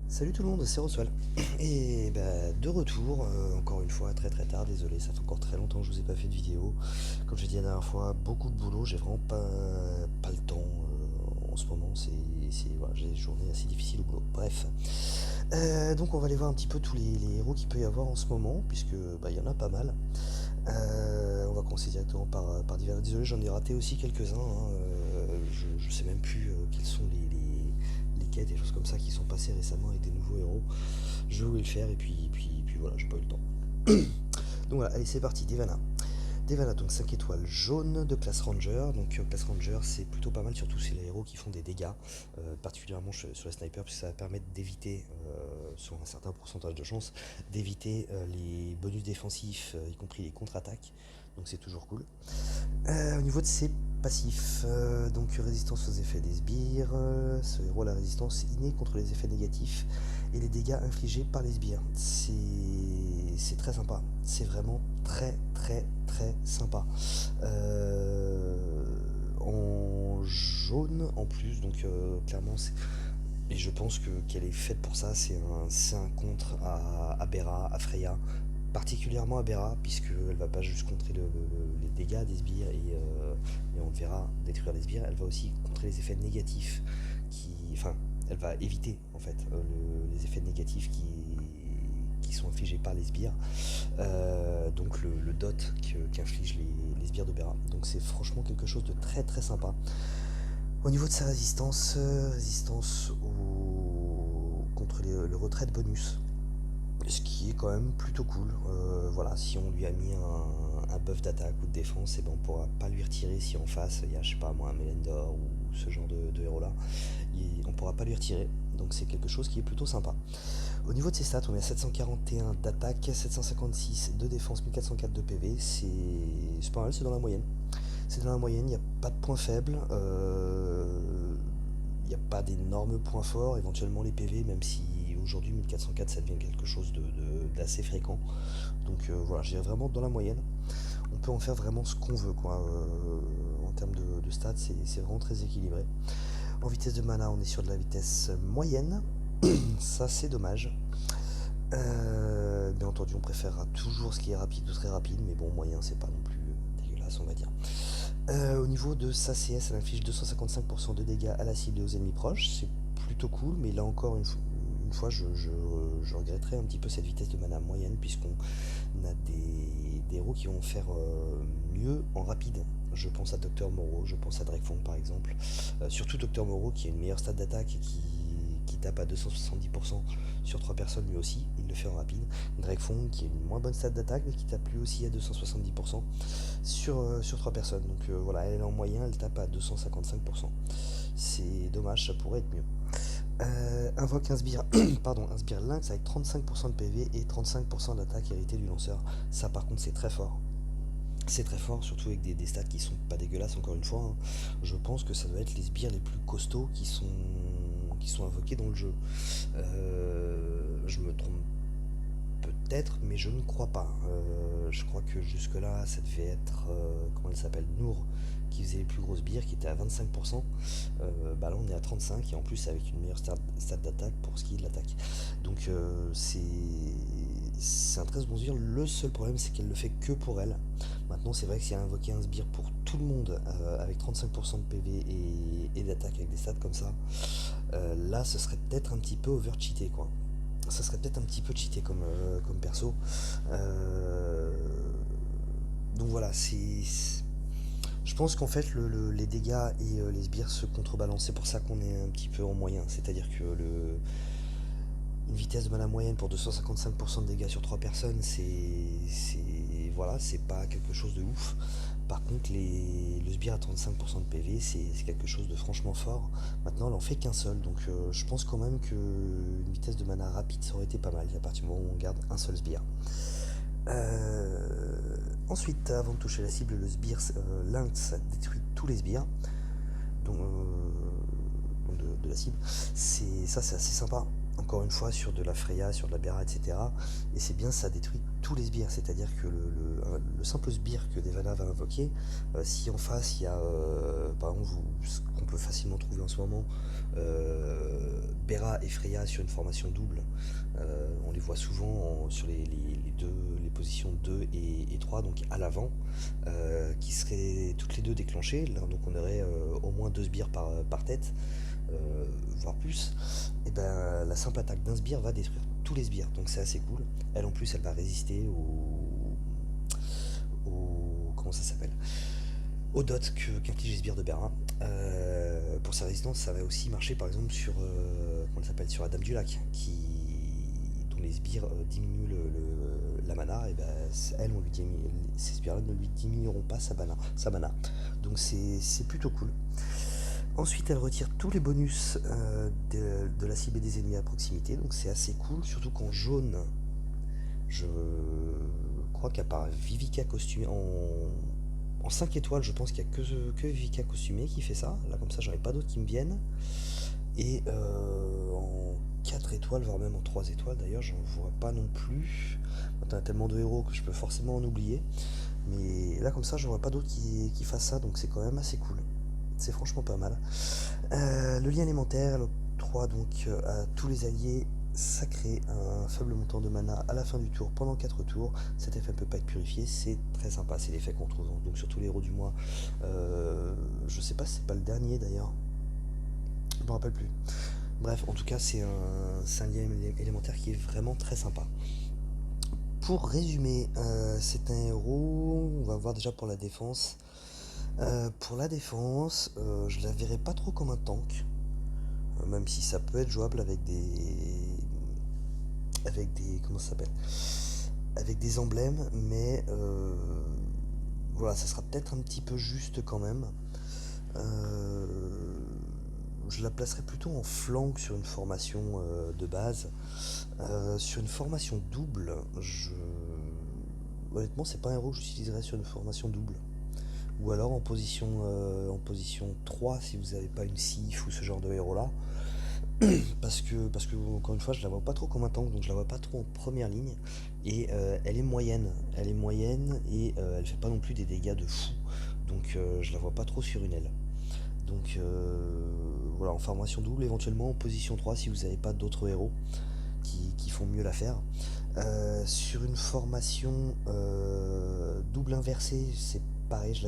Salut tout le monde, c'est Roswell. Et bah, de retour, encore une fois, très très tard, désolé, ça fait encore très longtemps que je vous ai pas fait de vidéo. Comme j'ai dit la dernière fois, beaucoup de boulot, j'ai vraiment pas le temps en ce moment, voilà, j'ai des journées assez difficiles au boulot. Bref. Donc on va aller voir un petit peu tous les héros qu'il peut y avoir en ce moment, puisque bah, il y en a pas mal. On va commencer directement par divers. Désolé, j'en ai raté aussi quelques-uns, hein, je sais même plus quels sont les quêtes et choses comme ça qui sont passées récemment avec des nouveaux héros. Je voulais le faire et puis voilà, j'ai pas eu le temps. Donc voilà, allez c'est parti, Devana. Devana, donc 5 étoiles jaunes de classe Ranger. Donc classe Ranger c'est plutôt pas mal, surtout c'est les héros qui font des dégâts, particulièrement sur les snipers, puisque ça va permettre d'éviter, sur un certain pourcentage de chance, d'éviter les bonus défensifs, y compris les contre-attaques. Donc c'est toujours cool. Au niveau de ses passifs, donc résistance aux effets des sbires, ce héros a la résistance innée contre les effets négatifs et les dégâts infligés par les sbires. C'est très sympa, c'est vraiment très très très sympa. En jaune en plus, donc clairement et je pense qu'elle est faite pour ça, c'est un contre à Bera, à Freya, particulièrement à Bera, puisqu'elle va pas juste contrer les dégâts des sbires et on le verra détruire les sbires, elle va aussi contrer les effets négatifs enfin, elle va éviter en fait les effets négatifs qui sont infligés par les sbires, donc le dot qu'infligent les sbires de Bera. Donc c'est franchement quelque chose de très très sympa. Au niveau de sa résistance, résistance contre le retrait de bonus, ce qui est quand même plutôt cool. Voilà, si on lui a mis un buff d'attaque ou de défense, et ben on pourra pas lui retirer si en face il y a, je sais pas moi, un Melendor ou ce genre de héros là. On pourra pas lui retirer, donc c'est quelque chose qui est plutôt sympa. Au niveau de ses stats, on est à 741 d'attaque, 756 de défense, 1404 de PV, c'est pas mal, c'est dans la moyenne. C'est dans la moyenne, il n'y a pas de point faible, il n'y a pas d'énormes points forts, éventuellement les PV, même si aujourd'hui 1404 ça devient quelque chose d'assez fréquent. Donc voilà, j'ai vraiment dans la moyenne. On peut en faire vraiment ce qu'on veut, quoi. En termes de stats, c'est vraiment très équilibré. En vitesse de mana, on est sur de la vitesse moyenne. Ça, c'est dommage. Bien entendu, on préférera toujours ce qui est rapide ou très rapide, mais bon, moyen, c'est pas non plus dégueulasse, on va dire. Au niveau de sa CS, elle inflige 255% de dégâts à la cible et aux ennemis proches. C'est plutôt cool, mais là encore, une fois, je regretterais un petit peu cette vitesse de mana moyenne, puisqu'on a des héros qui vont faire mieux en rapide. Je pense à Dr Moreau, je pense à Drakefang par exemple. Surtout Dr Moreau qui a une meilleure stat d'attaque et qui tape à 270% sur 3 personnes lui aussi, il le fait en rapide. Drakefang qui a une moins bonne stat d'attaque mais qui tape lui aussi à 270% sur 3 personnes. Donc voilà, elle est en moyen, elle tape à 255%. C'est dommage, ça pourrait être mieux. Invoque un sbire, pardon, un sbire lynx avec 35% de PV et 35% d'attaque héritée du lanceur. Ça par contre c'est très fort. C'est très fort, surtout avec des stats qui sont pas dégueulasses encore une fois, hein. Je pense que ça doit être les sbires les plus costauds qui sont invoqués dans le jeu. Je me trompe peut-être, mais je ne crois pas. Je crois que jusque-là, ça devait être, comment elle s'appelle, Nour, qui faisait les plus grosses sbires, qui était à 25%. Bah là, on est à 35%, et en plus, avec une meilleure stat d'attaque pour ce qui est de l'attaque. Donc, c'est un très bon sbire. Le seul problème, c'est qu'elle le fait que pour elle. Maintenant, c'est vrai que si elle a invoqué un sbire pour tout le monde, avec 35% de PV et d'attaque avec des stats comme ça, là, ce serait peut-être un petit peu over-cheaté, quoi. Ça serait peut-être un petit peu cheaté comme perso. Euh, donc voilà, je pense qu'en fait les dégâts et les sbires se contrebalancent. C'est pour ça qu'on est un petit peu en moyen. C'est-à-dire que une vitesse de mana moyenne pour 255% de dégâts sur 3 personnes, voilà, c'est pas quelque chose de ouf. Par contre, le sbire à 35% de PV, c'est quelque chose de franchement fort. Maintenant, elle en fait qu'un seul, donc je pense quand même qu'une vitesse de mana rapide, ça aurait été pas mal, à partir du moment où on garde un seul sbire. Ensuite, avant de toucher la cible, le sbire lynx détruit tous les sbires donc, de la cible. Ça, c'est assez sympa. encore une fois sur de la Freya, sur de la Bera, etc. Et c'est bien, ça détruit tous les sbires, c'est-à-dire que le simple sbire que Devana va invoquer, si en face il y a, par exemple, ce qu'on peut facilement trouver en ce moment, Bera et Freya sur une formation double, on les voit souvent sur les positions 2 et 3, donc à l'avant, qui seraient toutes les deux déclenchées, là, donc on aurait au moins deux sbires par tête, voire plus. Et ben la simple attaque d'un sbire va détruire tous les sbires, donc c'est assez cool. Elle en plus elle va résister au comment ça s'appelle, au dot qu'inflige les sbires de Bera. Pour sa résistance, ça va aussi marcher par exemple sur comment ça s'appelle, sur la Dame du Lac, dont les sbires diminuent la mana, et ben elle, ces sbires-là ne lui diminueront pas sa mana. Donc c'est plutôt cool. Ensuite, elle retire tous les bonus de la cible et des ennemis à proximité, donc c'est assez cool, surtout qu'en jaune, je crois qu'à part Vivica costumée en 5 étoiles, je pense qu'il n'y a que Vivica costumée qui fait ça. Là, comme ça, j'en ai pas d'autres qui me viennent. Et en 4 étoiles, voire même en 3 étoiles, d'ailleurs, j'en vois pas non plus. T'as tellement de héros que je peux forcément en oublier. Mais là, comme ça, je vois pas d'autres qui fassent ça, donc c'est quand même assez cool. C'est franchement pas mal. Le lien élémentaire, elle octroie donc à tous les alliés sacrés un faible montant de mana à la fin du tour pendant 4 tours. Cet effet ne peut pas être purifié, c'est très sympa, c'est l'effet qu'on trouve donc sur tous les héros du mois. Je sais pas si c'est pas le dernier d'ailleurs, je me rappelle plus. Bref, en tout cas, c'est un lien élémentaire qui est vraiment très sympa. Pour résumer, c'est un héros, on va voir déjà pour la défense. Pour la défense, je la verrais pas trop comme un tank, même si ça peut être jouable avec des comment ça s'appelle, avec des emblèmes, mais voilà, ça sera peut-être un petit peu juste quand même. Euh, je la placerai plutôt en flanc sur une formation de base. Sur une formation double, honnêtement, c'est pas un héros que j'utiliserais sur une formation double. Ou alors en position 3 si vous n'avez pas une Sif ou ce genre de héros là. Parce que encore une fois, je la vois pas trop comme un tank, donc je la vois pas trop en première ligne. Et elle est moyenne. Elle est moyenne et elle fait pas non plus des dégâts de fou. Donc je la vois pas trop sur une aile. Donc voilà, en formation double, éventuellement en position 3 si vous n'avez pas d'autres héros qui font mieux l'affaire. Sur une formation double inversée, c'est pareil,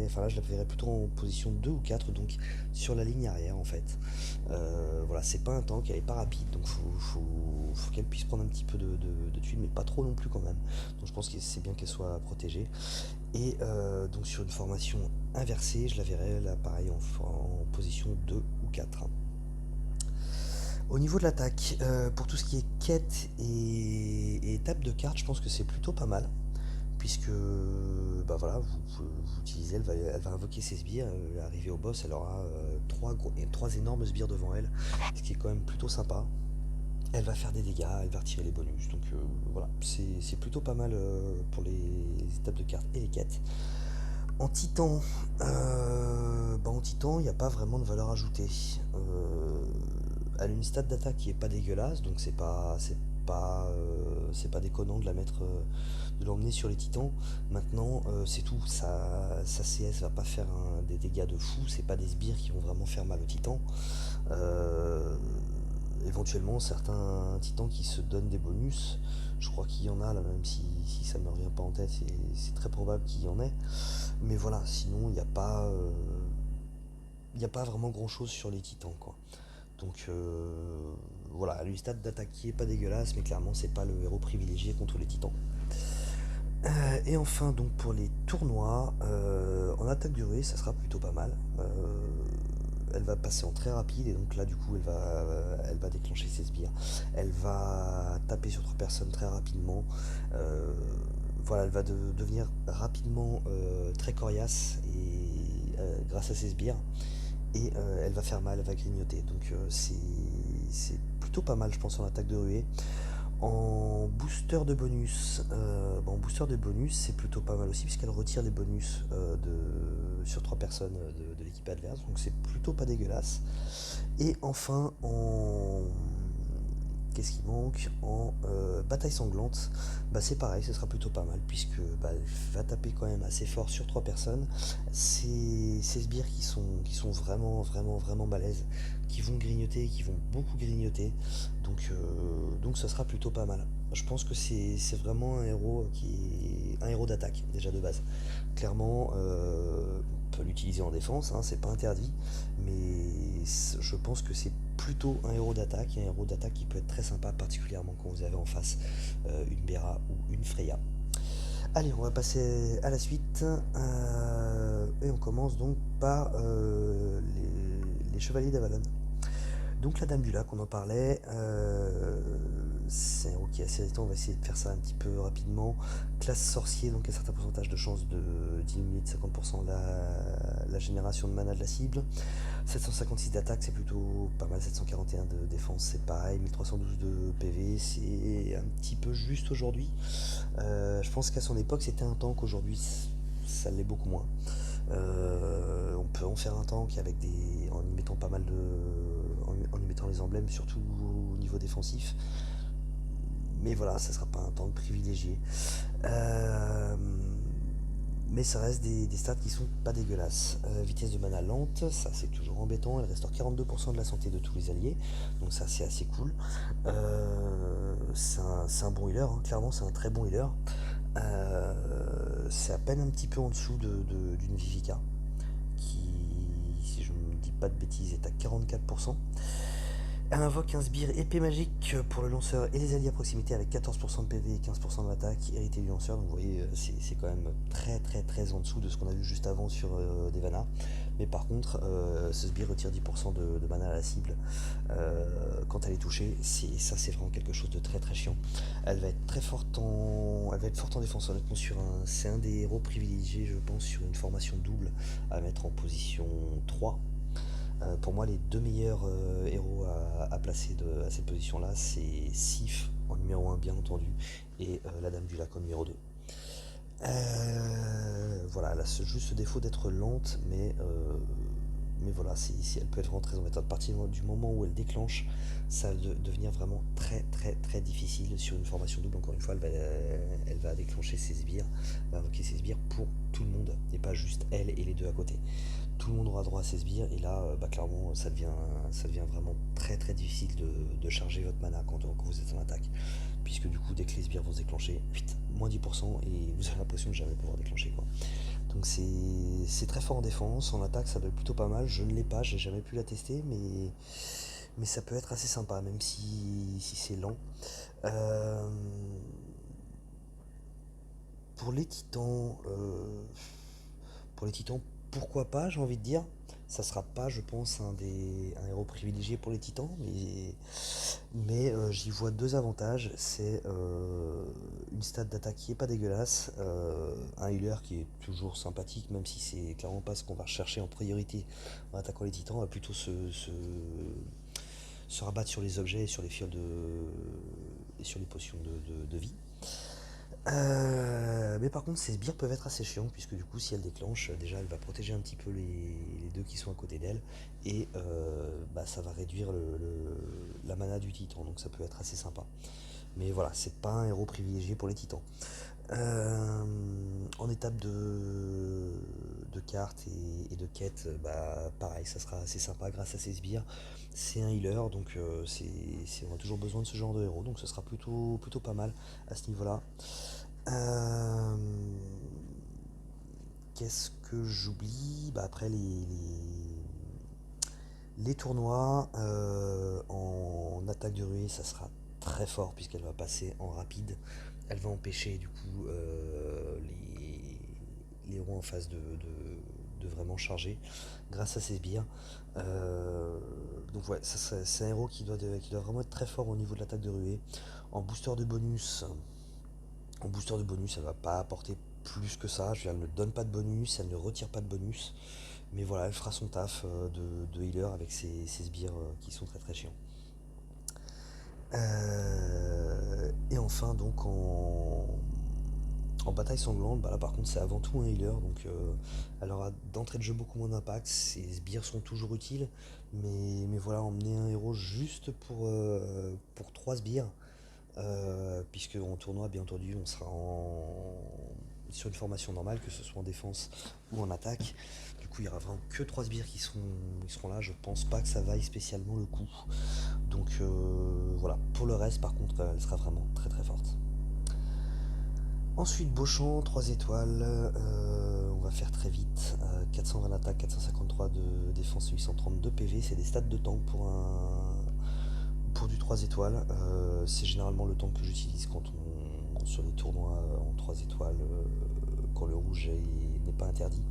enfin là je la verrais plutôt en position 2 ou 4, donc sur la ligne arrière en fait. Voilà, c'est pas un tank, elle est pas rapide, donc faut qu'elle puisse prendre un petit peu de tuiles, mais pas trop non plus quand même. Donc je pense que c'est bien qu'elle soit protégée. Et donc sur une formation inversée, je la verrais là pareil en position 2 ou 4. Au niveau de l'attaque, pour tout ce qui est quête et étape de carte, je pense que c'est plutôt pas mal. Puisque bah voilà, vous utilisez, elle va invoquer ses sbires, arriver au boss, elle aura trois énormes sbires devant elle, ce qui est quand même plutôt sympa. Elle va faire des dégâts, elle va retirer les bonus, donc voilà, c'est plutôt pas mal pour les étapes de carte et les quêtes. En titan, il n'y a pas vraiment de valeur ajoutée. Elle a une stat d'attaque qui est pas dégueulasse, donc c'est pas déconnant de l'emmener sur les titans. Maintenant, c'est tout. Sa CS va pas faire des dégâts de fou. C'est pas des sbires qui vont vraiment faire mal aux titans. Euh, Éventuellement, certains titans qui se donnent des bonus. Je crois qu'il y en a là, même si ça ne me revient pas en tête, c'est très probable qu'il y en ait. Mais voilà, sinon il n'y a pas vraiment grand chose sur les titans quoi. Donc voilà, lui stade d'attaque qui est pas dégueulasse, mais clairement c'est pas le héros privilégié contre les titans. Et enfin donc pour les tournois, en attaque durée ça sera plutôt pas mal. Elle va passer en très rapide et donc là du coup elle va déclencher ses sbires. Elle va taper sur 3 personnes très rapidement. Euh, voilà, elle va devenir rapidement très coriace et grâce à ses sbires. Et elle va faire mal, elle va grignoter. Donc c'est plutôt pas mal je pense en attaque de ruée. En booster de bonus, c'est plutôt pas mal aussi puisqu'elle retire les bonus sur 3 personnes de l'équipe adverse, donc c'est plutôt pas dégueulasse. Et enfin Qu'est-ce qui manque en bataille sanglante? C'est pareil, ce sera plutôt pas mal puisque elle va taper quand même assez fort sur 3 personnes. Ces sbires qui sont vraiment vraiment vraiment balèzes, qui vont grignoter, qui vont beaucoup grignoter. Donc ce sera plutôt pas mal. Je pense que c'est vraiment un héros qui est un héros d'attaque déjà de base. Clairement, on peut l'utiliser en défense, hein, c'est pas interdit, mais je pense que c'est plutôt un héros d'attaque, et un héros d'attaque qui peut être très sympa, particulièrement quand vous avez en face une Bera ou une Freya. Allez, on va passer à la suite, et on commence donc par les Chevaliers d'Avalon. Donc la Dame du Lac, on en parlait, c'est un héros qui est assez récent, on va essayer de faire ça un petit peu rapidement. Classe sorcier, donc un certain pourcentage de chance de diminuer de 50% la génération de mana de la cible. 756 d'attaque, c'est plutôt pas mal. 741 de défense, c'est pareil. 1312 de PV, c'est un petit peu juste aujourd'hui. Je pense qu'à son époque, c'était un tank. Aujourd'hui, ça l'est beaucoup moins. On peut en faire un tank en y mettant pas mal en y mettant les emblèmes, surtout au niveau défensif. Mais voilà, ça sera pas un tank privilégié. Euh, mais ça reste des stats qui sont pas dégueulasses. Vitesse de mana lente, ça c'est toujours embêtant. Elle restaure 42% de la santé de tous les alliés, donc ça c'est assez cool. C'est un bon healer, hein. Clairement c'est un très bon healer. C'est à peine un petit peu en dessous d'une Vivica, qui, si je ne dis pas de bêtises, est à 44%. Elle invoque un sbire épée magique pour le lanceur et les alliés à proximité avec 14% de PV et 15% d'attaque, hérité du lanceur. Donc vous voyez, c'est quand même très très très en dessous de ce qu'on a vu juste avant sur Devana. Mais par contre, ce sbire retire 10% de mana à la cible quand elle est touchée. Ça c'est vraiment quelque chose de très très chiant. Elle va être très forte elle va être forte en défense, honnêtement. C'est un des héros privilégiés, je pense, sur une formation double à mettre en position 3. Pour moi, les deux meilleurs héros à placer à cette position-là, c'est Sif en numéro 1, bien entendu, et la Dame du Lac en numéro 2. Voilà, elle a juste ce défaut d'être lente, mais voilà, elle peut être vraiment très embêtante. À partir du moment où elle déclenche, ça va devenir vraiment très très très difficile sur une formation double. Encore une fois, elle va déclencher ses sbires, va invoquer ses sbires pour tout le monde, et pas juste elle et les deux à côté. Tout le monde aura droit à ses sbires, et là, clairement, ça devient vraiment très très difficile de charger votre mana quand vous êtes en attaque. Puisque du coup, dès que les sbires vont se déclencher, vite, moins 10%, et vous avez l'impression de jamais pouvoir déclencher, quoi. Donc c'est très fort en défense, en attaque ça doit être plutôt pas mal. Je ne l'ai pas, j'ai jamais pu la tester, mais ça peut être assez sympa, même si c'est lent. Euh, pour les titans, pour les titans, pourquoi pas, j'ai envie de dire. Ça sera pas, je pense, un héros privilégié pour les titans, mais j'y vois deux avantages. C'est une stat d'attaque qui est pas dégueulasse, un healer qui est toujours sympathique, même si c'est clairement pas ce qu'on va rechercher en priorité en attaquant les titans. On va plutôt se rabattre sur les objets et sur les fioles et sur les potions de vie. Mais par contre, ces sbires peuvent être assez chiants, puisque du coup, si elle déclenche, déjà elle va protéger un petit peu les deux qui sont à côté d'elle, et ça va réduire la mana du titan, donc ça peut être assez sympa. Mais voilà, c'est pas un héros privilégié pour les titans. Euh, En étape de cartes et de quêtes, pareil, ça sera assez sympa grâce à ces sbires. C'est un healer, donc on a toujours besoin de ce genre de héros, donc ce sera plutôt pas mal à ce niveau-là. Euh, Qu'est-ce que j'oublie? Après les tournois en attaque de ruée, ça sera très fort puisqu'elle va passer en rapide. Elle va empêcher du coup les héros en face de vraiment charger grâce à ses sbires. Donc ouais, c'est un héros qui doit vraiment être très fort au niveau de l'attaque de ruée. En booster de bonus, elle va pas apporter plus que ça. Elle ne donne pas de bonus, elle ne retire pas de bonus. Mais voilà, elle fera son taf de healer avec ses sbires qui sont très très chiants. Et enfin, donc En bataille sanglante, bah là par contre c'est avant tout un healer, donc elle aura d'entrée de jeu beaucoup moins d'impact. Ses sbires sont toujours utiles, mais voilà, emmener un héros juste pour 3 sbires, puisque en tournoi, bien entendu, on sera sur une formation normale, que ce soit en défense ou en attaque. Du coup, il y aura vraiment que 3 sbires qui seront là. Je pense pas que ça vaille spécialement le coup. Donc voilà. Pour le reste, par contre, elle sera vraiment très très forte. Ensuite, Beauchamp, 3 étoiles. On va faire très vite. 420 d'attaque, 453 de défense, 832 PV. C'est des stats de tank pour du 3 étoiles. C'est généralement le tank que j'utilise sur les tournois en 3 étoiles, quand le rouge n'est pas interdit.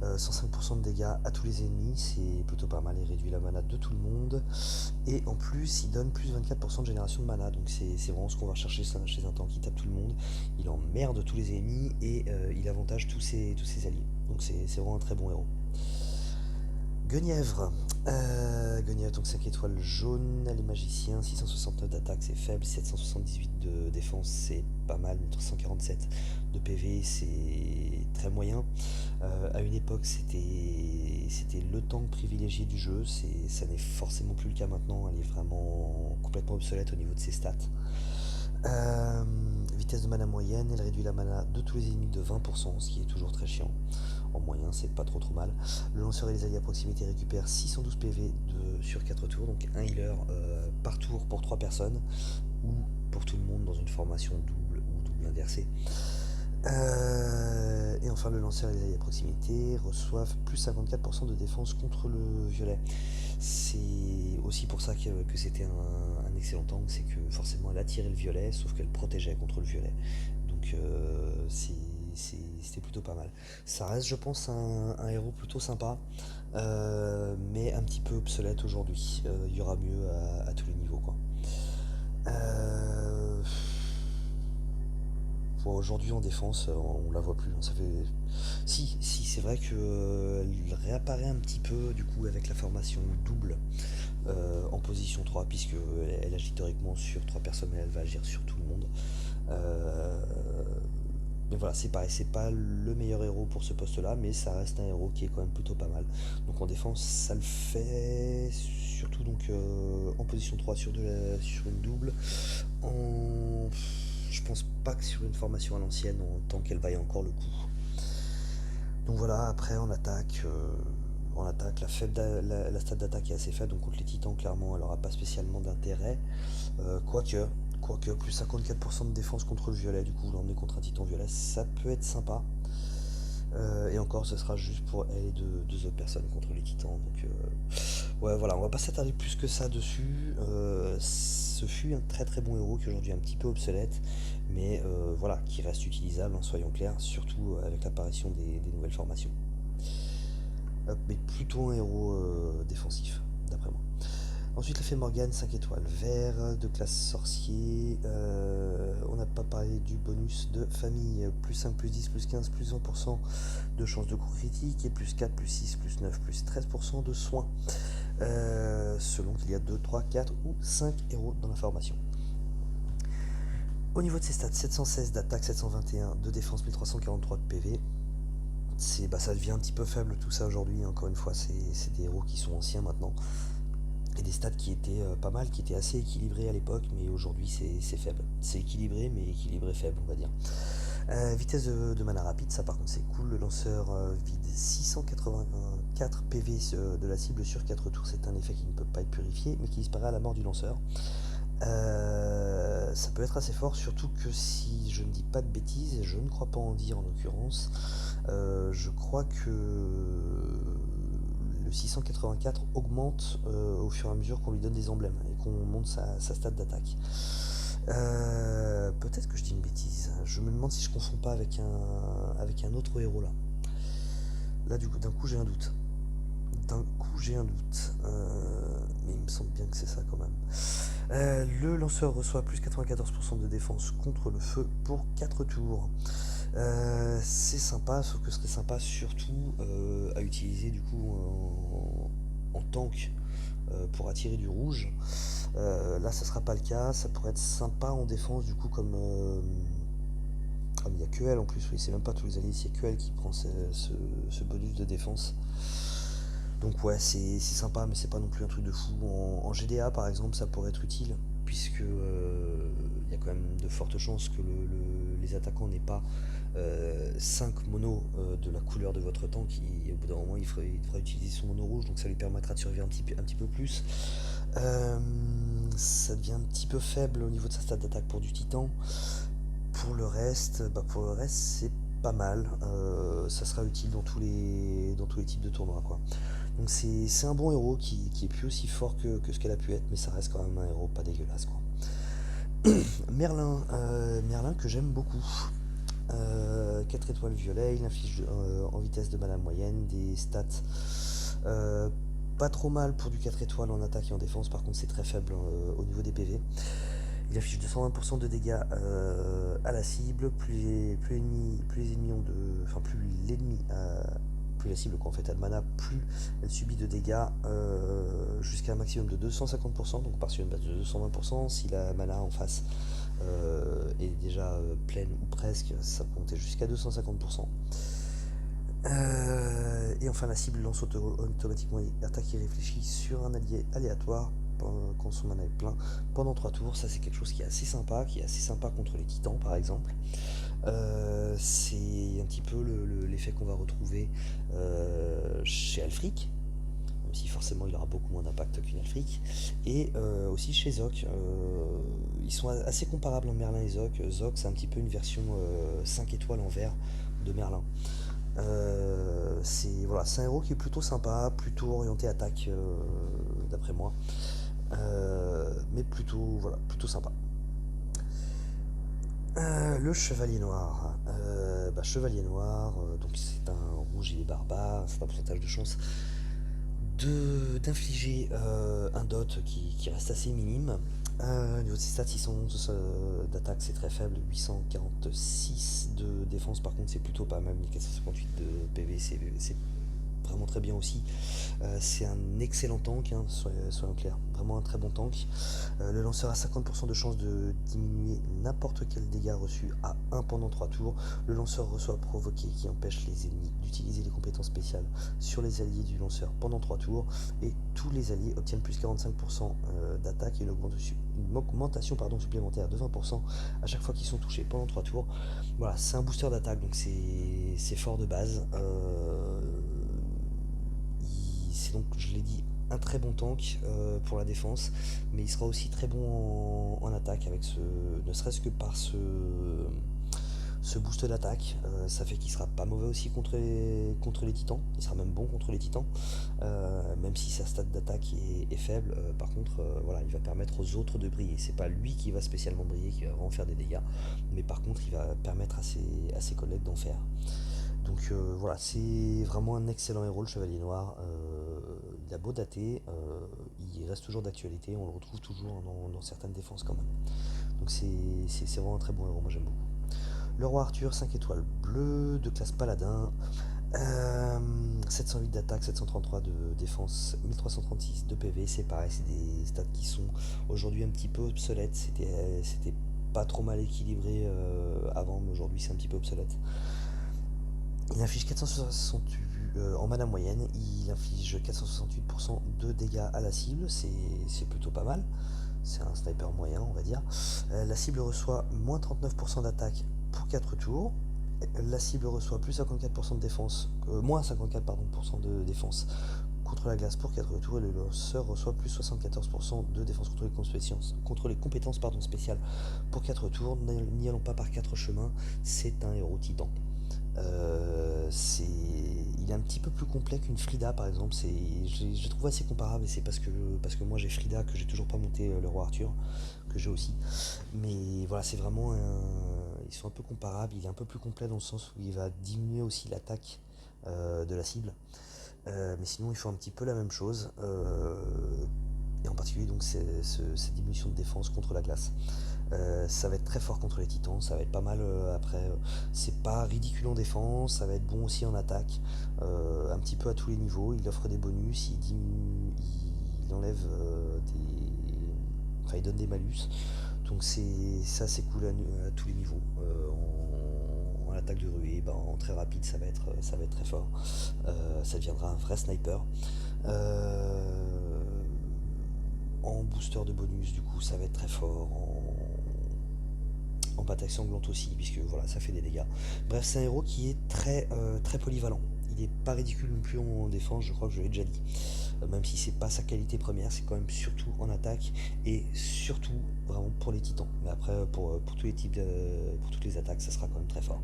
105% de dégâts à tous les ennemis, c'est plutôt pas mal, il réduit la mana de tout le monde. Et en plus, il donne plus 24% de génération de mana, donc c'est vraiment ce qu'on va rechercher chez un tank qui tape tout le monde. Il emmerde tous les ennemis et il avantage tous ses alliés. Donc c'est vraiment un très bon héros. Guenièvre. Guenièvre, donc 5 étoiles jaunes, les magiciens, 669 d'attaque, c'est faible, 778 de défense, c'est pas mal, 1347 de PV, c'est très moyen. À une époque, c'était le tank privilégié du jeu, ça n'est forcément plus le cas maintenant, elle est vraiment complètement obsolète au niveau de ses stats. Euh, Vitesse de mana moyenne, elle réduit la mana de tous les ennemis de 20%, ce qui est toujours très chiant. En moyen, c'est pas trop mal. Le lanceur et les alliés à proximité récupèrent 612 PV sur 4 tours, donc un healer par tour pour 3 personnes, ou pour tout le monde dans une formation double ou double inversée. Et enfin, le lanceur et les alliés à proximité reçoivent plus 54% de défense contre le violet. C'est aussi pour ça que c'était un excellent tank, c'est que forcément elle attirait le violet, sauf qu'elle protégeait contre le violet. Donc c'était plutôt pas mal. Ça reste, je pense, un héros plutôt sympa, mais un petit peu obsolète aujourd'hui. Il y aura mieux à tous les niveaux, quoi. Euh, Aujourd'hui en défense, on la voit plus, hein. Ça fait. Si, c'est vrai qu'elle réapparaît un petit peu du coup avec la formation double, en position 3, puisque elle agit théoriquement sur 3 personnes, mais elle va agir sur tout le monde. Euh, mais voilà, c'est pareil, c'est pas le meilleur héros pour ce poste-là, mais ça reste un héros qui est quand même plutôt pas mal. Donc en défense, ça le fait, surtout donc en position 3 sur une double. En... Je pense pas que sur une formation à l'ancienne, en tant qu'elle vaille encore le coup. Donc voilà, après en attaque, la stat d'attaque est assez faible, donc contre les titans, clairement, elle aura pas spécialement d'intérêt. Quoique, plus 54% de défense contre le violet, du coup, vous l'emmenez contre un titan violet, ça peut être sympa. Et encore, ce sera juste pour elle et deux autres personnes contre les titans. Donc, ouais, voilà, on va pas s'attarder plus que ça dessus. Ce fut un très très bon héros qui aujourd'hui est un petit peu obsolète, mais voilà, qui reste utilisable, hein, soyons clairs, surtout avec l'apparition des nouvelles formations. Mais plutôt un héros défensif, d'après moi. Ensuite, la fée Morgane, 5 étoiles vert, de classe sorcier. On n'a pas parlé du bonus de famille. Plus 5, plus 10, plus 15, plus 20% de chance de coup critique. Et plus 4, plus 6, plus 9, plus 13% de soins. Selon qu'il y a 2, 3, 4 ou 5 héros dans la formation. Au niveau de ses stats, 716 d'attaque, 721 de défense, 1343 de PV. Ça devient un petit peu faible tout ça aujourd'hui. Encore une fois, c'est des héros qui sont anciens maintenant. Et des stats qui étaient pas mal, qui étaient assez équilibrés à l'époque, mais aujourd'hui c'est faible. C'est équilibré, mais équilibré faible, on va dire. Vitesse de mana rapide, ça par contre c'est cool. Le lanceur vide 684 PV de la cible sur 4 tours. C'est un effet qui ne peut pas être purifié, mais qui disparaît à la mort du lanceur. Ça peut être assez fort, surtout que si je ne dis pas de bêtises, et je ne crois pas en dire en l'occurrence, je crois que le 684 augmente au fur et à mesure qu'on lui donne des emblèmes et qu'on monte sa stat d'attaque. Peut-être que je dis une bêtise. Je me demande si je confonds pas avec un autre héros là. Là, d'un coup, j'ai un doute. Mais il me semble bien que c'est ça quand même. Le lanceur reçoit plus 94% de défense contre le feu pour 4 tours. C'est sympa, sauf que ce serait sympa surtout à utiliser du coup en tank pour attirer du rouge. Là, ça sera pas le cas. Ça pourrait être sympa en défense du coup Ah mais il n'y a que elle en plus, oui, c'est même pas tous les alliés, il n'y a que elle qui prend ce bonus de défense. Donc ouais, c'est sympa, mais c'est pas non plus un truc de fou. En GDA par exemple, ça pourrait être utile, puisque il y a quand même de fortes chances que les attaquants n'aient pas 5 monos de la couleur de votre tank. Au bout d'un moment, il devra utiliser son mono rouge, donc ça lui permettra de survivre un petit peu plus. Euh, Ça devient un petit peu faible au niveau de sa stat d'attaque pour du titan. Pour le reste, c'est pas mal. Ça sera utile dans tous les types de tournois, quoi. Donc c'est un bon héros qui est plus aussi fort que ce qu'elle a pu être, mais ça reste quand même un héros pas dégueulasse, quoi. Merlin que j'aime beaucoup. 4 étoiles violet, il inflige en vitesse de mana moyenne, des stats euh, pas trop mal pour du 4 étoiles en attaque et en défense, par contre c'est très faible au niveau des PV. Il affiche 220% de dégâts à la cible, plus les ennemis ont de. Enfin, plus la cible quoi, en fait, a de mana, plus elle subit de dégâts jusqu'à un maximum de 250%, donc par sur une base de 220%. Si la mana en face est déjà pleine ou presque, ça peut monter jusqu'à 250%. Et enfin, la cible lance automatiquement une attaque irréfléchie sur un allié aléatoire quand son mana est plein pendant 3 tours. Ça, c'est quelque chose qui est assez sympa contre les titans, par exemple. C'est un petit peu l'effet qu'on va retrouver chez Alfric, même si forcément il aura beaucoup moins d'impact qu'une Alfric, et aussi chez Zoc. Ils sont assez comparables en Merlin et Zoc. Zoc, c'est un petit peu une version 5 étoiles en vert de Merlin. C'est un héros qui est plutôt sympa, plutôt orienté attaque d'après moi, mais plutôt sympa. Le Chevalier Noir. Chevalier Noir, donc c'est un rouge, il est barbare, c'est un pourcentage de chance d'infliger un dot qui reste assez minime. Au niveau de ses stats, 611 d'attaque, c'est très faible, 846 de défense, par contre c'est plutôt pas mal, 1458 de PV, c'est vraiment très bien aussi. C'est un excellent tank, hein, soyons clairs, vraiment un très bon tank. Le lanceur a 50% de chance de diminuer n'importe quel dégât reçu à 1 pendant 3 tours. Le lanceur reçoit provoqué qui empêche les ennemis d'utiliser les compétences spéciales sur les alliés du lanceur pendant 3 tours. Et tous les alliés obtiennent plus 45% d'attaque et une augmentation supplémentaire de 20% à chaque fois qu'ils sont touchés pendant 3 tours. Voilà, c'est un booster d'attaque, donc c'est fort de base. C'est donc, je l'ai dit, un très bon tank pour la défense, mais il sera aussi très bon en attaque avec ne serait-ce que par ce boost d'attaque. Ça fait qu'il sera pas mauvais aussi contre les titans. Il sera même bon contre les titans, même si sa stat d'attaque est faible. Par contre, voilà, il va permettre aux autres de briller. C'est pas lui qui va spécialement briller, qui va vraiment faire des dégâts, mais par contre, il va permettre à ses collègues d'en faire. Donc voilà, c'est vraiment un excellent héros, le Chevalier Noir. Il a beau dater, il reste toujours d'actualité, on le retrouve toujours dans certaines défenses quand même. Donc c'est vraiment un très bon héros, moi j'aime beaucoup. Le roi Arthur, 5 étoiles bleues, de classe paladin, 708 d'attaque, 733 de défense, 1336 de PV, c'est pareil, c'est des stats qui sont aujourd'hui un petit peu obsolètes. C'était pas trop mal équilibré avant, mais aujourd'hui c'est un petit peu obsolète. Il inflige 468 en mana moyenne, il inflige 468% de dégâts à la cible, c'est plutôt pas mal. C'est un sniper moyen, on va dire. La cible reçoit moins 39% d'attaque pour 4 tours. La cible reçoit plus 54% de défense, moins 54% de défense contre la glace pour 4 tours, et le lanceur reçoit plus 74% de défense contre les compétences spéciales pour 4 tours. N'y allons pas par 4 chemins, c'est un héros titan. Il est un petit peu plus complet qu'une Frida par exemple. Je trouve assez comparable, et c'est parce que moi j'ai Frida que j'ai toujours pas monté le roi Arthur, que j'ai aussi. Mais voilà, ils sont un peu comparables. Il est un peu plus complet dans le sens où il va diminuer aussi l'attaque de la cible. Mais sinon, ils font un petit peu la même chose. Et en particulier, donc, cette diminution de défense contre la glace. Ça va être très fort contre les titans, ça va être pas mal après. C'est pas ridicule en défense, ça va être bon aussi en attaque, un petit peu à tous les niveaux. Il offre des bonus, il enlève Enfin, il donne des malus. Donc c'est assez cool à tous les niveaux. en attaque de ruée, en très rapide, ça va être très fort. Ça deviendra un vrai sniper. Euh, En booster de bonus, du coup, ça va être très fort. En bataille sanglante aussi, puisque voilà, ça fait des dégâts. Bref, c'est un héros qui est très polyvalent. Il n'est pas ridicule non plus en défense, je crois que je l'ai déjà dit. Même si c'est pas sa qualité première, c'est quand même surtout en attaque et surtout vraiment pour les titans. Mais après, pour tous les types pour toutes les attaques, ça sera quand même très fort.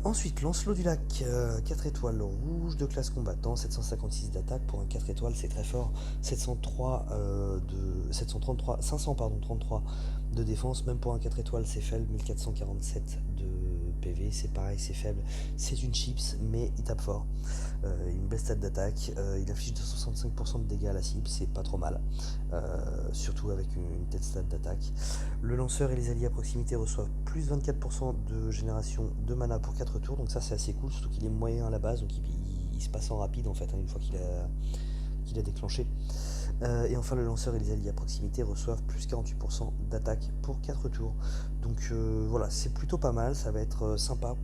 Ensuite, Lancelot du Lac, 4 étoiles rouge de classe combattant, 756 d'attaque pour un 4 étoiles, c'est très fort. 500 pardon, 33 de défense, même pour un 4 étoiles, c'est faible. 1447 de PV, c'est pareil, c'est faible. C'est une chips, mais il tape fort. Une belle stat d'attaque, il affiche 265% de dégâts à la cible, c'est pas trop mal. Surtout avec une telle stat d'attaque. Le lanceur et les alliés à proximité reçoivent plus 24% de génération de mana pour 4 tours, donc ça c'est assez cool, surtout qu'il est moyen à la base, donc il se passe en rapide en fait, une fois qu'il a déclenché. Et enfin le lanceur et les alliés à proximité reçoivent plus 48% d'attaque pour 4 tours. Donc voilà, c'est plutôt pas mal, ça va être sympa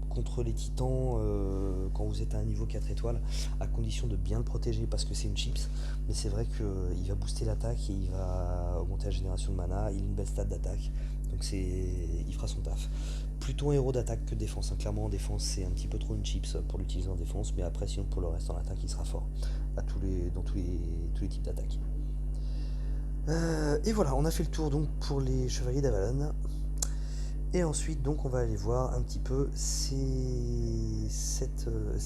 contre les titans quand vous êtes à un niveau 4 étoiles, à condition de bien le protéger parce que c'est une chips. Mais c'est vrai qu'il va booster l'attaque et il va augmenter la génération de mana. Il a une belle stat d'attaque, donc il fera son taf. Plutôt un héros d'attaque que de défense. Clairement en défense c'est un petit peu trop une chips pour l'utiliser en défense, mais après sinon pour le reste en attaque il sera fort dans tous les types d'attaques. Et voilà, on a fait le tour donc pour les chevaliers d'Avalon. Et ensuite, donc, on va aller voir un petit peu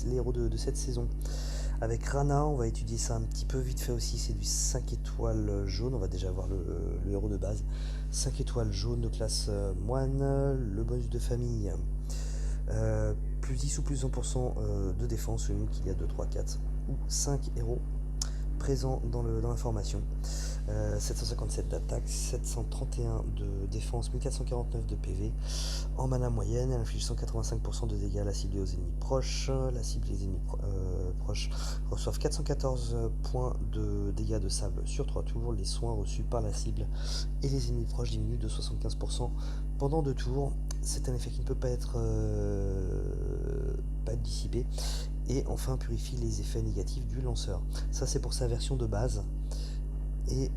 les héros de cette saison. Avec Rana, on va étudier ça un petit peu vite fait aussi. C'est du 5 étoiles jaune. On va déjà voir le héros de base. 5 étoiles jaune de classe moine. Le bonus de famille. Plus 10 ou plus 100% de défense, selon qu'il y a 2, 3, 4 ou 5 héros présents dans la formation. 757 d'attaque, 731 de défense, 1449 de PV. En mana moyenne, elle inflige 185% de dégâts à la cible et aux ennemis proches. La cible et les ennemis proches reçoivent 414 points de dégâts de sable sur 3 tours. Les soins reçus par la cible et les ennemis proches diminuent de 75% pendant 2 tours. C'est un effet qui ne peut pas être dissipé. Et enfin purifie les effets négatifs du lanceur. Ça c'est pour sa version de base. Et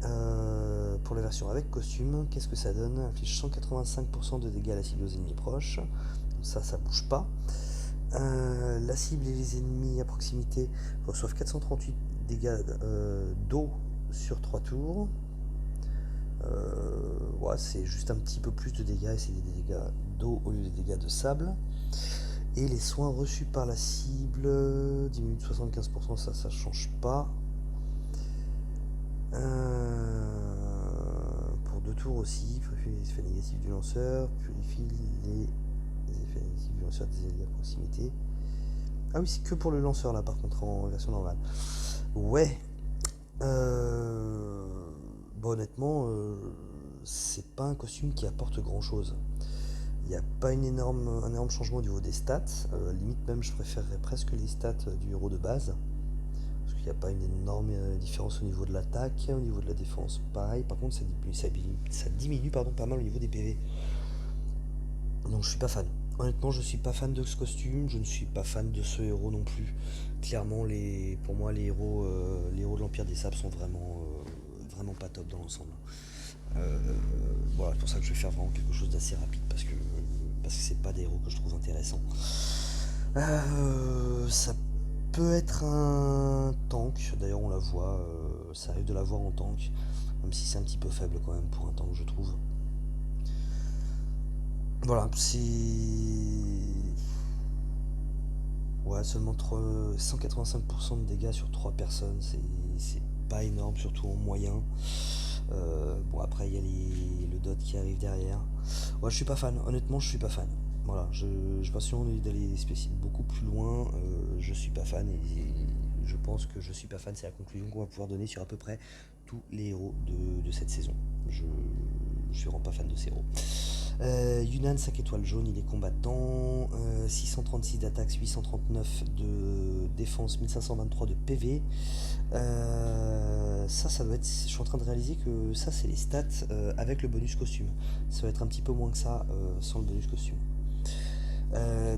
pour la version avec costume, qu'est-ce que ça donne? Inflige 185% de dégâts à la cible et aux ennemis proches. Ça bouge pas. La cible et les ennemis à proximité reçoivent 438 dégâts d'eau sur 3 tours. Ouais, c'est juste un petit peu plus de dégâts et c'est des dégâts d'eau au lieu des dégâts de sable. Et les soins reçus par la cible diminuent de 75%, ça change pas. Pour 2 tours aussi, purifie les effets négatifs du lanceur, purifie les effets négatifs du lanceur des alliés à proximité. Ah oui, c'est que pour le lanceur là par contre en version normale. Ouais. Bon, honnêtement, c'est pas un costume qui apporte grand chose. Il n'y a pas un énorme changement au niveau des stats. Limite même je préférerais presque les stats du héros de base. Parce qu'il n'y a pas une énorme différence au niveau de l'attaque, au niveau de la défense, pareil. Par contre, ça diminue pas mal au niveau des PV. Donc je suis pas fan. Honnêtement, je suis pas fan de ce costume, je ne suis pas fan de ce héros non plus. Clairement, pour moi, les héros de l'Empire des Sables sont vraiment pas top dans l'ensemble. Voilà, c'est pour ça que je vais faire vraiment quelque chose d'assez rapide parce que c'est pas des héros que je trouve intéressants. Ça peut être un tank, d'ailleurs on la voit, ça arrive de la voir en tank, même si c'est un petit peu faible quand même pour un tank je trouve. Voilà, c'est... Ouais, seulement 185% de dégâts sur 3 personnes, c'est pas énorme, surtout en moyen. Bon après il y a le dot qui arrive derrière. Ouais, je suis pas fan, honnêtement je suis pas fan. Voilà, je pense d'aller beaucoup plus loin, je suis pas fan et je pense que je suis pas fan, c'est la conclusion qu'on va pouvoir donner sur à peu près tous les héros de cette saison. Je suis vraiment pas fan de ces héros. Yunnan 5 étoiles jaune, il est combattant. 636 d'attaque, 839 de défense, 1523 de PV. Ça doit être. Je suis en train de réaliser que ça, c'est les stats avec le bonus costume. Ça va être un petit peu moins que ça sans le bonus costume.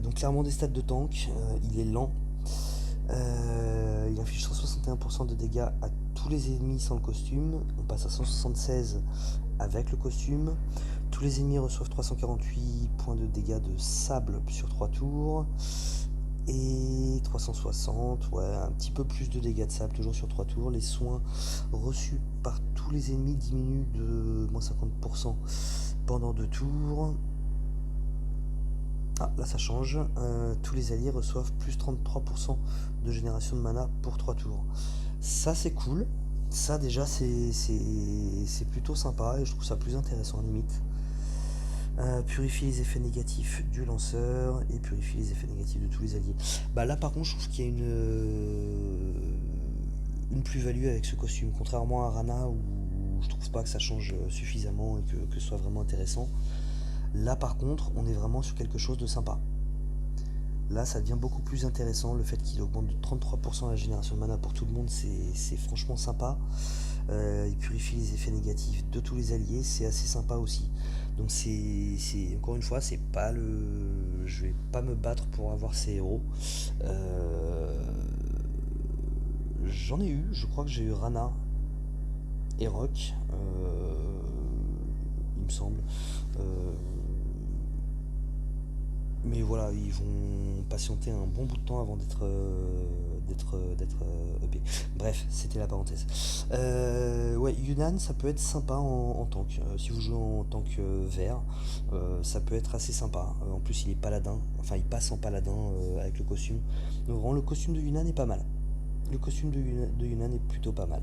Donc, clairement, des stats de tank. Il est lent. Il inflige 161% de dégâts à tous les ennemis sans le costume. On passe à 176 avec le costume. Tous les ennemis reçoivent 348 points de dégâts de sable sur 3 tours. Et 360, ouais, un petit peu plus de dégâts de sable, toujours sur 3 tours. Les soins reçus par tous les ennemis diminuent de moins 50% pendant 2 tours. Ah, là ça change. Tous les alliés reçoivent plus 33% de génération de mana pour 3 tours. Ça c'est cool. Ça déjà c'est plutôt sympa et je trouve ça plus intéressant limite. Purifie les effets négatifs du lanceur et purifie les effets négatifs de tous les alliés. Bah là par contre je trouve qu'il y a une plus-value avec ce costume, contrairement à Rana où je trouve pas que ça change suffisamment et que ce soit vraiment intéressant. Là par contre on est vraiment sur quelque chose de sympa. Là ça devient beaucoup plus intéressant, le fait qu'il augmente de 33% la génération de mana pour tout le monde, c'est franchement sympa. Il purifie les effets négatifs de tous les alliés, c'est assez sympa aussi. Donc encore une fois, c'est pas le, je vais pas me battre pour avoir ces héros. J'en ai eu, je crois que j'ai eu Rana et Rock, il me semble. Euh, mais voilà, ils vont patienter un bon bout de temps avant d'être EP. Bref, c'était la parenthèse. Ouais, Yunnan, ça peut être sympa en tank. Si vous jouez en tank vert, ça peut être assez sympa. En plus, il est paladin, enfin, il passe en paladin avec le costume. Donc, vraiment, le costume de Yunnan est pas mal. Le costume de Yunnan est plutôt pas mal.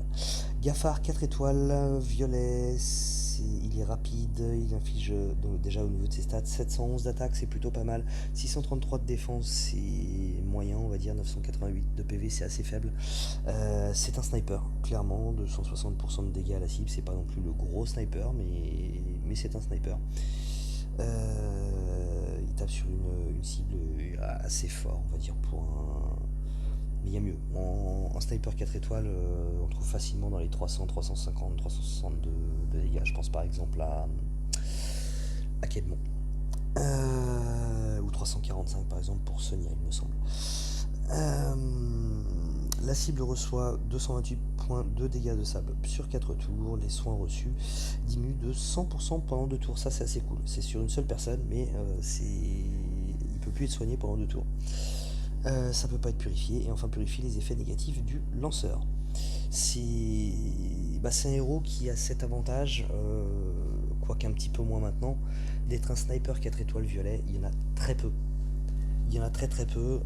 Gafar 4 étoiles, violet, il est rapide, il inflige donc déjà au niveau de ses stats 711 d'attaque, c'est plutôt pas mal. 633 de défense, c'est moyen, on va dire. 988 de PV, c'est assez faible. C'est un sniper, clairement, de 160% de dégâts à la cible. C'est pas non plus le gros sniper, mais c'est un sniper. Il tape sur une cible assez fort, on va dire, pour un. Mais il y a mieux. En sniper 4 étoiles, on trouve facilement dans les 300, 350, 362 de dégâts. Je pense par exemple à Kedmon. Ou 345 par exemple pour Sonia, il me semble. La cible reçoit 228 points de dégâts de sable sur 4 tours. Les soins reçus diminuent de 100% pendant 2 tours. Ça c'est assez cool. C'est sur une seule personne, mais il peut plus être soigné pendant 2 tours. Ça peut pas être purifié. Et enfin purifier les effets négatifs du lanceur. C'est un héros qui a cet avantage, quoique un petit peu moins maintenant, d'être un sniper 4 étoiles violet. Il y en a très peu. Il y en a très très peu.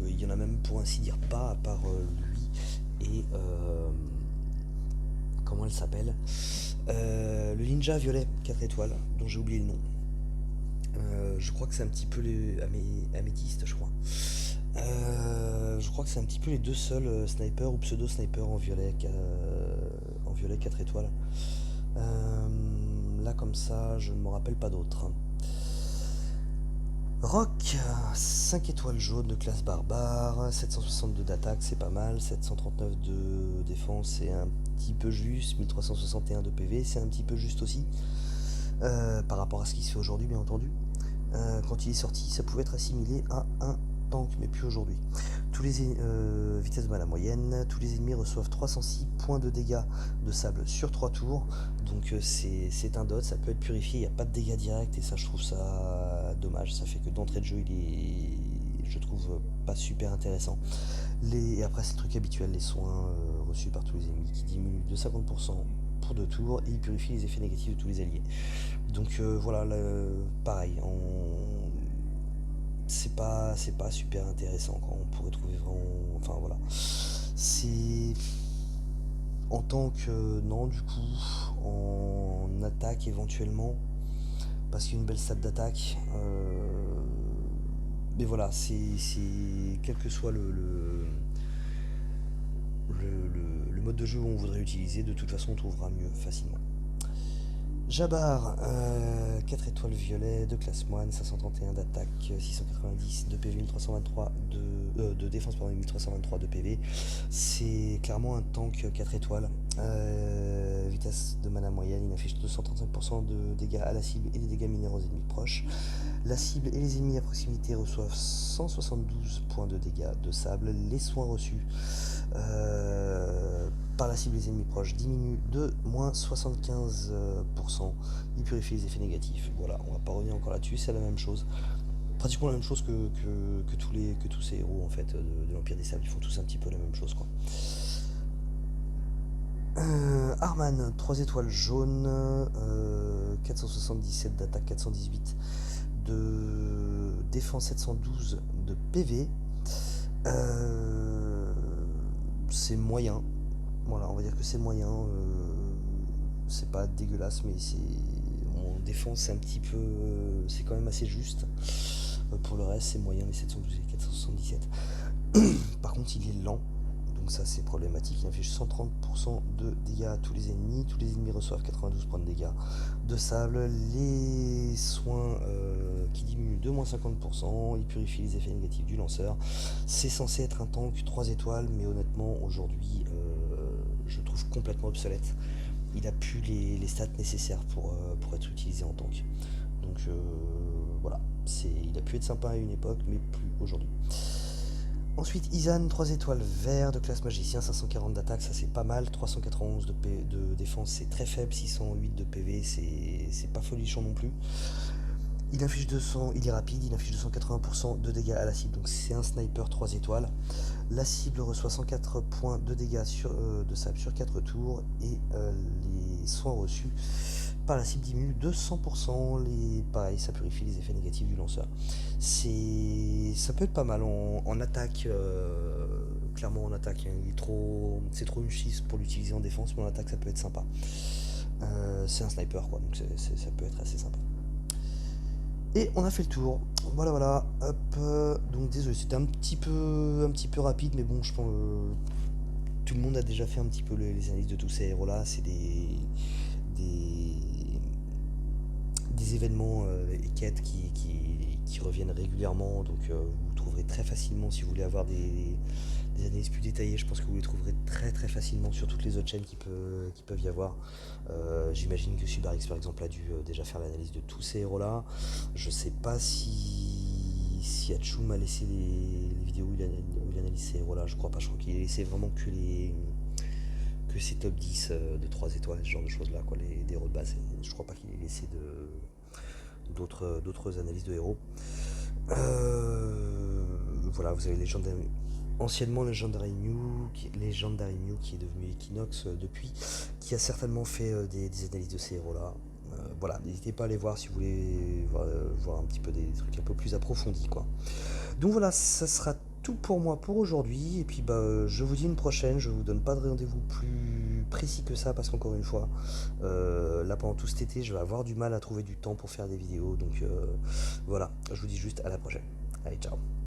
Il y en a même pour ainsi dire pas, à part lui et comment elle s'appelle, le ninja violet 4 étoiles dont j'ai oublié le nom. Je crois que c'est un petit peu les améthystes, je crois. Je crois que c'est un petit peu les deux seuls snipers ou pseudo snipers en violet 4 étoiles. Là comme ça, je ne me rappelle pas d'autres. Rock, 5 étoiles jaunes de classe barbare, 762 d'attaque, c'est pas mal, 739 de défense, c'est un petit peu juste, 1361 de PV, c'est un petit peu juste aussi, par rapport à ce qui se fait aujourd'hui, bien entendu. Quand il est sorti, ça pouvait être assimilé à un tank, mais plus aujourd'hui. Tous les vitesse de mana moyenne, tous les ennemis reçoivent 306 points de dégâts de sable sur 3 tours, donc c'est un dot, ça peut être purifié, il n'y a pas de dégâts directs, et ça je trouve ça dommage, ça fait que d'entrée de jeu il est, je trouve, pas super intéressant. Et après c'est le truc habituel, les soins reçus par tous les ennemis qui diminuent de 50% pour 2 tours, et il purifie les effets négatifs de tous les alliés. Donc voilà, pareil, c'est pas super intéressant quand on pourrait trouver vraiment. Enfin voilà. C'est. En tant que. Non, du coup, en attaque éventuellement, parce qu'il y a une belle stat d'attaque. Mais voilà, c'est. Quel que soit le mode de jeu où on voudrait l'utiliser, de toute façon on trouvera mieux facilement. Jabbar, 4 étoiles violet de classe moine, 531 d'attaque, 690 de PV, 1323 de défense, pardon, 1323 de PV. C'est clairement un tank 4 étoiles. Vitesse de mana moyenne, il affiche 235% de dégâts à la cible et des dégâts mineurs aux ennemis proches. La cible et les ennemis à proximité reçoivent 172 points de dégâts de sable. Les soins reçus par la cible et les ennemis proches diminuent de moins 75%. Il purifie les effets négatifs. Voilà, on va pas revenir encore là-dessus, c'est la même chose. Pratiquement la même chose que tous ces héros en fait de l'Empire des Sables, ils font tous un petit peu la même chose quoi. Arman, 3 étoiles jaunes, 477 d'attaque, 418 de défense, 712 de PV. C'est moyen. Voilà, on va dire que c'est moyen. C'est pas dégueulasse, mais c'est. En défense, c'est un petit peu. C'est quand même assez juste. Pour le reste, c'est moyen, les 712 et 477. Par contre, il est lent. Donc ça c'est problématique, il affiche 130% de dégâts à tous les ennemis reçoivent 92 points de dégâts de sable, les soins qui diminuent de moins 50%, il purifie les effets négatifs du lanceur. C'est censé être un tank 3 étoiles, mais honnêtement aujourd'hui je le trouve complètement obsolète. Il a plus les stats nécessaires pour être utilisé en tank. Donc voilà, il a pu être sympa à une époque, mais plus aujourd'hui. Ensuite, Izan, 3 étoiles vert de classe magicien, 540 d'attaque, ça c'est pas mal, 391 de défense, c'est très faible, 608 de PV, c'est pas folichon non plus. Il affiche 200, il est rapide, il affiche 280% de dégâts à la cible, donc c'est un sniper 3 étoiles. La cible reçoit 104 points de dégâts de sable sur 4 tours, et les soins reçus par la cible diminue de 100%. Pareil, ça purifie les effets négatifs du lanceur. Ça peut être pas mal en attaque. Clairement en attaque, hein. C'est trop une schiste pour l'utiliser en défense, mais en attaque ça peut être sympa. C'est un sniper quoi, donc ça peut être assez sympa. Et on a fait le tour. Voilà. Hop. Donc désolé, c'était un petit peu rapide, mais bon, je pense tout le monde a déjà fait un petit peu les analyses de tous ces héros là. C'est des événements et quêtes qui reviennent régulièrement, donc vous trouverez très facilement si vous voulez avoir des analyses plus détaillées. Je pense que vous les trouverez très facilement sur toutes les autres chaînes qui peuvent y avoir. J'imagine que Subarix par exemple a dû déjà faire l'analyse de tous ces héros là. Je sais pas si Hachoum a laissé les vidéos où il analyse ces héros là, je crois pas, je crois qu'il a laissé vraiment que ces top 10 de 3 étoiles, ce genre de choses là quoi, des héros de base. Je crois pas qu'il ait laissé d'autres analyses de héros. Voilà, vous avez anciennement Legendary Mew qui est devenu Equinox depuis, qui a certainement fait des analyses de ces héros là. Voilà, n'hésitez pas à aller voir si vous voulez voir un petit peu des trucs un peu plus approfondis quoi. Donc voilà, ça sera tout pour moi pour aujourd'hui, et puis je vous dis une prochaine. Je vous donne pas de rendez-vous plus précis que ça, parce qu'encore une fois là pendant tout cet été je vais avoir du mal à trouver du temps pour faire des vidéos, donc voilà, je vous dis juste à la prochaine. Allez, ciao.